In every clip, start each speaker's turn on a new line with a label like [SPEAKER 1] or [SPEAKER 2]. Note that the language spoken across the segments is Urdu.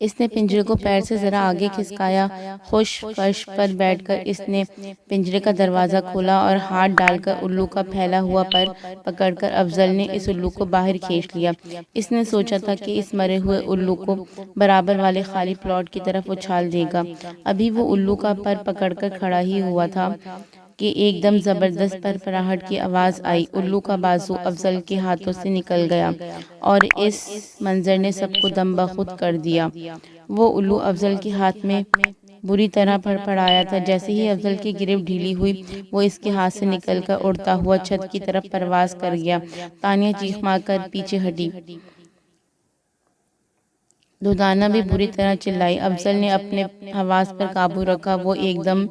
[SPEAKER 1] اس نے پنجرے کو پیر سے ذرا آگے کھسکایا۔ خوش فرش پر بیٹھ کر اس نے پنجرے کا دروازہ کھولا اور ہاتھ ڈال کر الو کا پھیلا ہوا پر پکڑ کر افضل نے اس الو کو باہر کھینچ لیا۔ اس نے سوچا تھا کہ اس مرے ہوئے الو کو برابر والے خالی پلاٹ کی طرف اچھال دے گا۔ ابھی وہ الو کا پر پکڑ کر کھڑا ہی ہوا تھا کہ ایک دم زبردست پھرپھراہٹ کی آواز آئی۔ الو کا بازو افضل کے ہاتھوں سے نکل گیا اور اس منظر نے سب کو دم بخود کر دیا۔ وہ الو افضل کے ہاتھ میں بری طرح پھڑپڑایا تھا۔ جیسے ہی افضل کی گرفت ڈھیلی ہوئی وہ اس کے ہاتھ سے نکل کر اڑتا ہوا چھت کی طرف پرواز کر گیا۔ تانیہ چیخ مار کر پیچھے ہٹی۔ دردانہ بھی بری طرح چلائی۔ افضل نے اپنے حواس پر قابو رکھا۔ وہ ایک دم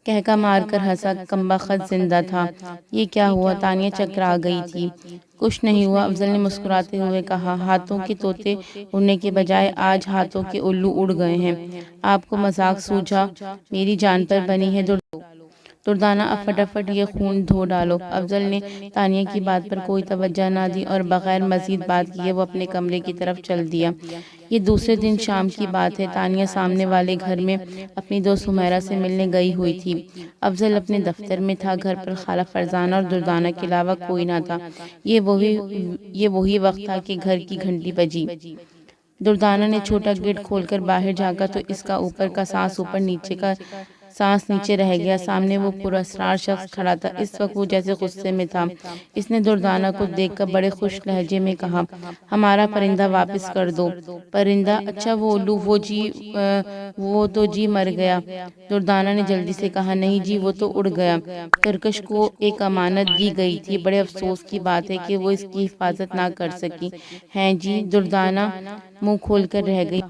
[SPEAKER 1] کہکا مار کر ہنسا۔ کمبخت زندہ تھا۔ یہ کیا ہوا؟ تانیہ چکرا گئی تھی۔ کچھ نہیں ہوا، افضل نے مسکراتے ہوئے کہا۔ ہاتھوں کے طوطے اڑنے کے بجائے آج ہاتھوں کے الو اڑ گئے ہیں۔ آپ کو مذاق سوجھا؟ میری جان پر بنی ہے دردانہ، اب فٹافٹ یہ خون دھو ڈالو۔ افضل نے تانیہ کی بات پر کوئی توجہ نہ دی اور بغیر مزید بات کیے وہ اپنے کمرے کی طرف چل دیا۔ یہ دوسرے دن شام کی بات ہے۔ تانیہ سامنے والے گھر میں اپنی دوست حمیرہ سے ملنے گئی ہوئی تھی۔ افضل اپنے دفتر میں تھا۔ گھر پر خالہ فرزانہ اور دردانہ کے علاوہ کوئی نہ تھا۔ یہ وہی وقت تھا کہ گھر کی گھنٹی بجی۔ دردانہ نے چھوٹا گیٹ کھول کر باہر جھانکا تو اس کا اوپر کا سانس اوپر، نیچے کا سانس نیچے رہ گیا۔ سامنے وہ پراسرار شخص کھڑا تھا۔ اس وقت وہ جیسے غصے میں تھا۔ اس نے دردانہ کو دیکھ کر بڑے خوش لہجے میں کہا، ہمارا پرندہ واپس کر دو۔ پرندہ؟ اچھا وہ الو، وہ تو جی مر گیا۔ دردانہ نے جلدی سے کہا، نہیں جی وہ تو اڑ گیا۔ ترکش کو ایک امانت دی گئی تھی۔ بڑے افسوس کی بات ہے کہ وہ اس کی حفاظت نہ کر سکی۔ ہیں جی؟ دردانہ منہ کھول کر رہ گئی۔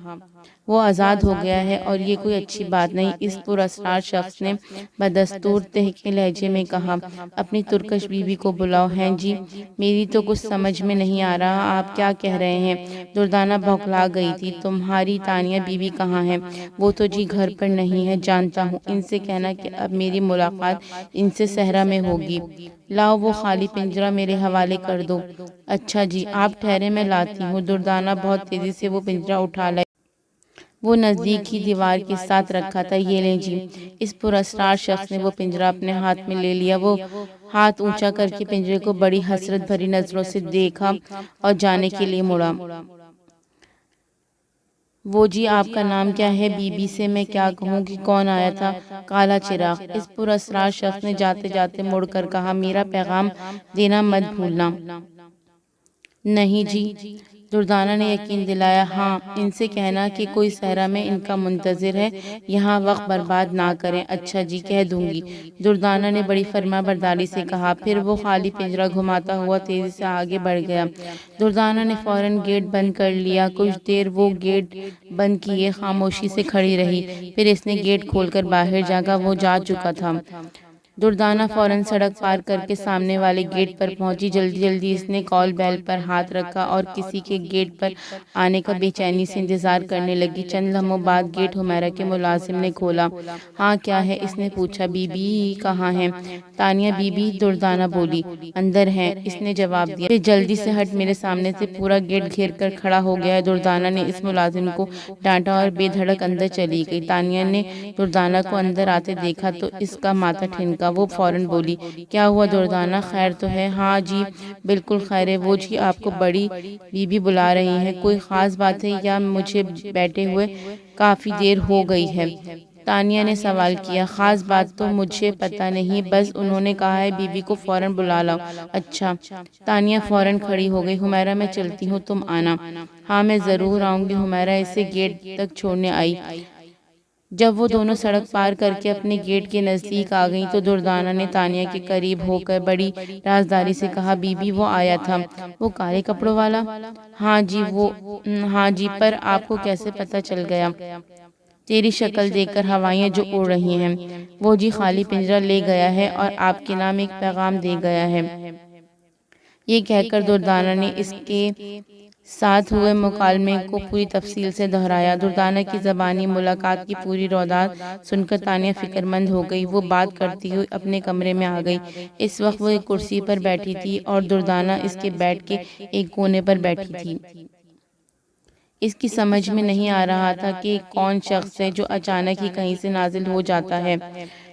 [SPEAKER 1] وہ آزاد ہو گیا ہے اور یہ کوئی اچھی بات نہیں۔ اس پراسرار شخص نے بدستور تحقیر لہجے میں کہا، اپنی ترکش بیوی کو بلاؤ۔ ہیں جی؟ میری تو کچھ سمجھ میں نہیں آ رہا، آپ کیا کہہ رہے ہیں؟ دردانہ بھوکلا گئی تھی۔ تمہاری تانیہ بیوی کہاں ہے؟ وہ تو جی گھر پر نہیں ہے۔ جانتا ہوں، ان سے کہنا کہ اب میری ملاقات ان سے صحرا میں ہوگی۔ لاؤ وہ خالی پنجرہ میرے حوالے کر دو۔ اچھا جی، آپ ٹھہریں میں لاتی ہوں۔ دردانہ بہت تیزی سے وہ پنجرہ اٹھا لائی۔ وہ نزدیک ہی دیوار کے ساتھ رکھا تھا۔ یہ لیں جی۔ اس پراسرار شخص نے وہ پنجرہ اپنے ہاتھ میں لے لیا۔ وہ ہاتھ اونچا کر کے پنجرے کو بڑی حسرت بھری نظروں سے دیکھا اور جانے کے لیے مڑا۔ وہ جی آپ کا نام کیا ہے؟ بی بی سے میں کیا کہوں کہ کون آیا تھا؟ کالا چراغ۔ اس پراسرار شخص نے جاتے جاتے مڑ کر کہا، میرا پیغام دینا مت بھولنا۔ نہیں جی۔ دردانہ نے یقین دلایا۔ ہاں، ان سے کہنا کہ کوئی صحرا میں ان کا منتظر ہے، یہاں وقت برباد نہ کریں۔ اچھا جی، کہہ دوں گی، دردانہ نے بڑی فرما برداری سے کہا۔ پھر وہ خالی پنجرہ گھماتا ہوا تیزی سے آگے بڑھ گیا۔ دردانہ نے فوراً گیٹ بند کر لیا۔ کچھ دیر وہ گیٹ بند کیے خاموشی سے کھڑی رہی۔ پھر اس نے گیٹ کھول کر باہر جھانکا۔ وہ جا چکا تھا۔ دردانہ فوراً سڑک پار کر کے سامنے والے گیٹ پر پہنچی۔ جلدی جلدی اس نے کال بیل پر ہاتھ رکھا اور کسی کے گیٹ پر آنے کا بے چینی سے انتظار کرنے لگی۔ چند لمحوں بعد گیٹ حمیرہ کے ملازم نے کھولا۔ ہاں کیا ہے؟ اس نے پوچھا۔ بی بی کہاں ہیں؟ Tania be be? دردانہ بولی۔ اندر ہیں، اس نے جواب دیا۔ پھر جلدی سے ہٹ، میرے سامنے سے پورا گیٹ گھیر کر کھڑا ہو گیا ہے۔ دردانہ نے اس ملازم کو ڈانٹا اور بے دھڑک اندر چلی گئی۔ تانیہ نے دردانہ کو اندر آتے دیکھا تو اس کا ماتھا ٹھنکا۔ وہ فوراً بولی، کیا ہوا دردانہ، خیر تو ہے؟ ہاں جی بالکل خیر ہے۔ وہ جی آپ کو بڑی بی بی بلا رہی ہیں، کوئی خاص بات ہے یا مجھے بیٹھے ہوئے کافی دیر ہو گئی ہے؟ تانیہ نے سوال کیا۔ خاص بات تو مجھے پتہ نہیں، بس انہوں نے کہا ہے بی بی کو فوراً بلا لاؤ۔ اچھا۔ تانیہ فوراً کھڑی ہو گئی۔ حمیرہ میں چلتی ہوں، تم آنا۔ ہاں میں ضرور آؤں گی۔ حمیرہ اسے گیٹ تک چھوڑنے آئی۔ جب وہ دونوں سڑک پار کر کے اپنے گیٹ کے نزدیک آ گئیں تو دردانہ نے تانیہ کے قریب ہو کر بڑی رازداری سے کہا، بی بی وہ آیا تھا، وہ کالے کپڑوں والا؟ ہاں جی، پر آپ کو کیسے پتہ چل گیا؟ تیری شکل دیکھ کر، ہوائیاں جو اڑ رہی ہیں۔ وہ جی خالی پنجرہ لے گیا ہے اور آپ کے نام ایک پیغام دے گیا ہے۔ یہ کہہ کر دردانہ نے اس کے ساتھ ہوئے مکالمے کو پوری تفصیل سے دہرایا۔ دردانہ کی زبانی ملاقات کی پوری روایت سن کر تانیہ فکر مند ہو گئی۔ وہ بات کرتی ہوئی اپنے کمرے میں آ گئی۔ اس وقت وہ ایک کرسی پر بیٹھی تھی اور دردانہ اس کے بیڈ کے ایک کونے پر بیٹھی تھی۔ اس کی سمجھ میں نہیں آ رہا تھا کہ کون شخص ہے جو اچانک ہی کہیں سے نازل ہو جاتا ہے۔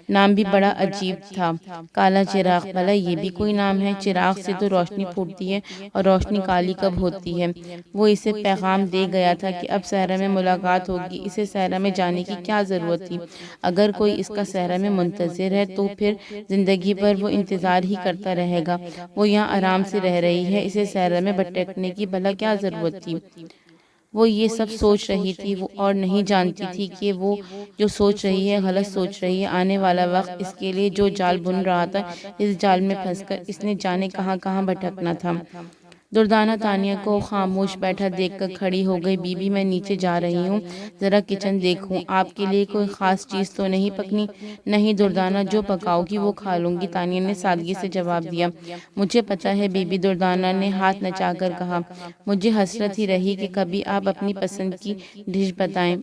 [SPEAKER 1] نام بھی بڑا عجیب تھا، کالا چراغ۔ بھلا یہ بھی کوئی نام ہے؟ چراغ سے تو روشنی پھوٹتی ہے، اور روشنی کالی کب ہوتی ہے؟ وہ اسے پیغام دے گیا تھا کہ اب صحرا میں ملاقات ہوگی، اسے صحرا میں جانے کی کیا ضرورت تھی؟ اگر کوئی اس کا صحرا میں منتظر ہے تو پھر زندگی بھر وہ انتظار ہی کرتا رہے گا۔ وہ یہاں آرام سے رہ رہی ہے، اسے صحرا میں بھٹکنے کی بھلا کیا ضرورت تھی؟ وہ یہ سب سوچ رہی تھی اور نہیں جانتی تھی کہ وہ جو سوچ رہی ہے غلط سوچ رہی ہے۔ آنے والا وقت اس کے لیے جو جال بن رہا تھا، اس جال میں پھنس کر اس نے جانے کہاں کہاں بھٹکنا تھا۔ دردانہ تانیہ کو خاموش بیٹھا دیکھ کر کھڑی ہو گئی۔ بی بی میں نیچے جا رہی ہوں، ذرا کچن دیکھوں، آپ کے لیے کوئی خاص چیز تو نہیں پکنی؟ نہیں دردانہ، جو پکاؤ گی وہ کھا لوں گی، تانیہ نے سادگی سے جواب دیا۔ مجھے پتا ہے بی بی، دردانہ نے ہاتھ نچا کر کہا۔ مجھے حسرت ہی رہی کہ کبھی آپ اپنی پسند کی ڈش بتائیں۔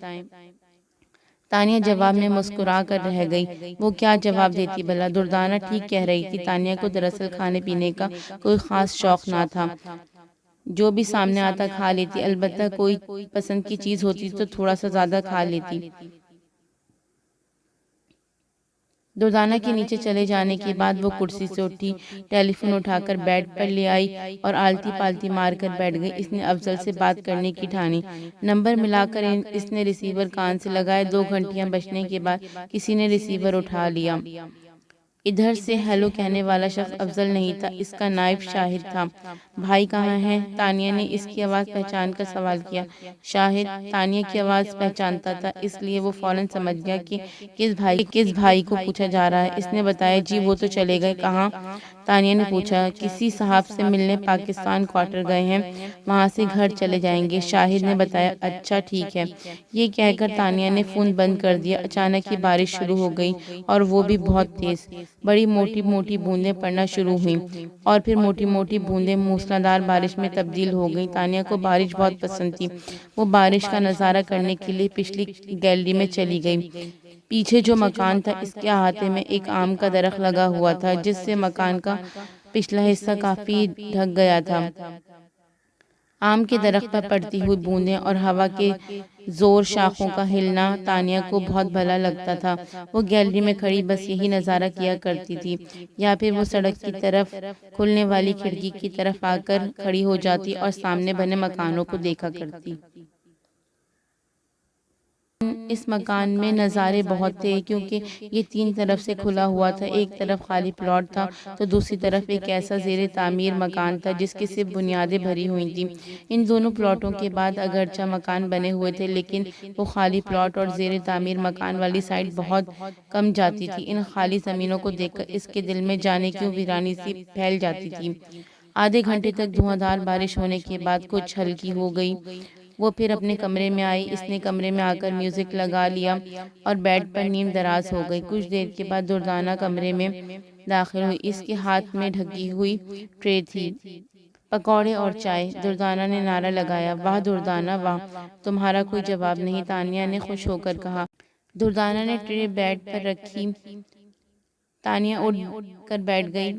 [SPEAKER 1] تانیہ جواب میں مسکرا کر رہ گئی۔ وہ کیا جواب دیتی بھلا؟ دردانہ ٹھیک کہہ رہی تھی۔ تانیہ کو دراصل کھانے پینے کا کوئی خاص شوق نہ تھا، جو بھی سامنے آتا کھا لیتی، البتہ کوئی پسند کی چیز ہوتی تو تھوڑا سا زیادہ کھا لیتی۔ دردانہ کے نیچے چلے جانے کے بعد وہ کرسی سے اٹھی، ٹیلی فون اٹھا کر بیڈ پر لے آئی اور آلتی پالتی مار کر بیٹھ گئی۔ اس نے افضل سے بات کرنے کی ٹھانی۔ نمبر ملا کر اس نے ریسیور کان سے لگائے۔ 2 گھنٹیاں بجنے کے بعد کسی نے ریسیور اٹھا لیا۔ ادھر سے ہیلو کہنے والا شخص افضل نہیں تھا، اس کا نائب شاہد تھا۔ بھائی کہاں ہیں؟ تانیہ نے اس کی آواز پہچان کر سوال کیا۔ شاہد تانیہ کی آواز پہچانتا تھا، اس لیے وہ فوراً سمجھ گیا کہ کس بھائی کو پوچھا جا رہا ہے۔ اس نے بتایا، جی وہ تو چلے گئے۔ کہاں؟ تانیہ نے پوچھا۔ کسی صاحب سے ملنے پاکستان کوارٹر گئے ہیں، وہاں سے گھر چلے جائیں گے، شاہد نے بتایا۔ اچھا ٹھیک ہے۔ یہ کہہ کر تانیہ نے فون بند کر دیا۔ اچانک ہی بارش شروع ہو گئی، اور وہ بھی بہت تیز۔ بڑی موٹی موٹی بوندیں پڑنا شروع ہوئیں، اور پھر موٹی موٹی بوندیں موسلادھار بارش میں تبدیل ہو گئیں۔ تانیہ کو بارش بہت پسند تھی۔ وہ بارش کا نظارہ کرنے کے لیے پچھلی گیلری میں چلی گئی۔ پیچھے جو مکان تھا، اس کے احاطے میں ایک آم کا درخت لگا ہوا تھا، جس سے مکان کا پچھلا حصہ کافی ڈھک گیا تھا۔ آم کے درخت پر پڑتی ہوئی بوندیں اور ہوا کے زور شاخوں کا ہلنا تانیہ کو بہت بھلا لگتا تھا۔ وہ گیلری میں کھڑی بس یہی نظارہ کیا کرتی تھی، یا پھر وہ سڑک کی طرف کھلنے والی کھڑکی کی طرف آ کر کھڑی ہو جاتی اور سامنے بنے مکانوں کو دیکھا کرتی۔ اس مکان میں نظارے بہت تھے، کیونکہ یہ 3 طرف سے کھلا ہوا تھا۔ ایک طرف خالی پلاٹ تھا تو دوسری طرف ایک ایسا زیر تعمیر مکان تھا جس کی صرف بنیادیں بھری ہوئی تھیں۔ ان دونوں پلاٹوں کے بعد اگرچہ مکان بنے ہوئے تھے، لیکن وہ خالی پلاٹ اور زیر تعمیر مکان والی سائڈ بہت کم جاتی تھی۔ ان خالی زمینوں کو دیکھ کر اس کے دل میں جانے کیوں ویرانی سی پھیل جاتی تھی۔ آدھے گھنٹے تک دھواں دھار بارش ہونے کے بعد کچھ ہلکی ہو گئی۔ وہ پھر اپنے کمرے میں آئی۔ اس نے کمرے میں آ کر میوزک لگا لیا اور بیڈ پر نیم دراز ہو گئی۔ کچھ دیر کے بعد دردانہ کمرے میں داخل ہوئی۔ اس کے ہاتھ میں ڈھکی ہوئی ٹرے تھی، پکوڑے اور چائے۔ دردانہ نے نعرہ لگایا، واہ دردانہ واہ! تمہارا کوئی جواب نہیں، تانیہ نے خوش ہو کر کہا۔ دردانہ نے ٹرے بیڈ پر رکھی۔ تانیہ اٹھ کر بیٹھ گئی۔